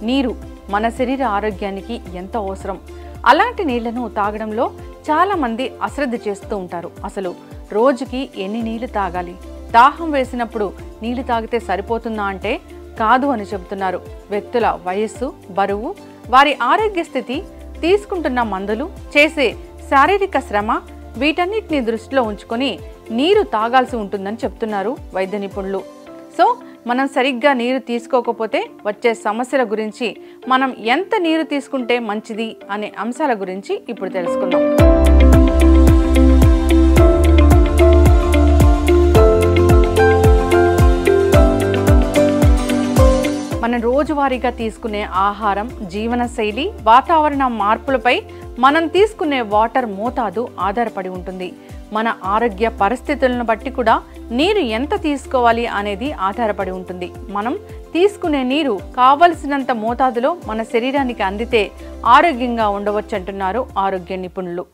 నీరు మన శరీర ఆరోగ్యానికి ఎంత అవసరం. అలాంటి నీళ్లను తాగడంలో చాలా మంది అశ్రద్ధ చేస్తూ ఉంటారు. అసలు రోజుకి ఎన్ని నీళ్లు తాగాలి, దాహం వేసినప్పుడు నీళ్లు తాగితే సరిపోతుందా అంటే కాదు అని చెబుతున్నారు. వ్యక్తుల వయస్సు, బరువు, వారి ఆరోగ్య స్థితి, తీసుకుంటున్న మందులు, చేసే శారీరక శ్రమ వీటన్నిటిని దృష్టిలో ఉంచుకొని నీరు తాగాల్సి ఉంటుందని చెప్తున్నారు వైద్య నిపుణులు. సో మనం సరిగ్గా నీరు తీసుకోకపోతే వచ్చే సమస్యల గురించి, మనం ఎంత నీరు తీసుకుంటే మంచిది అనే అంశాల గురించి ఇప్పుడు తెలుసుకుందాం. మనం రోజువారీగా తీసుకునే ఆహారం, జీవనశైలి, వాతావరణ మార్పులపై మనం తీసుకునే వాటర్ మోతాదు ఆధారపడి ఉంటుంది. మన ఆరోగ్య పరిస్థితులను బట్టి కూడా నీరు ఎంత తీసుకోవాలి అనేది ఆధారపడి ఉంటుంది. మనం తీసుకునే నీరు కావలసినంత మోతాదులో మన శరీరానికి అందితే ఆరోగ్యంగా ఉండవచ్చు అంటున్నారు ఆరోగ్య నిపుణులు.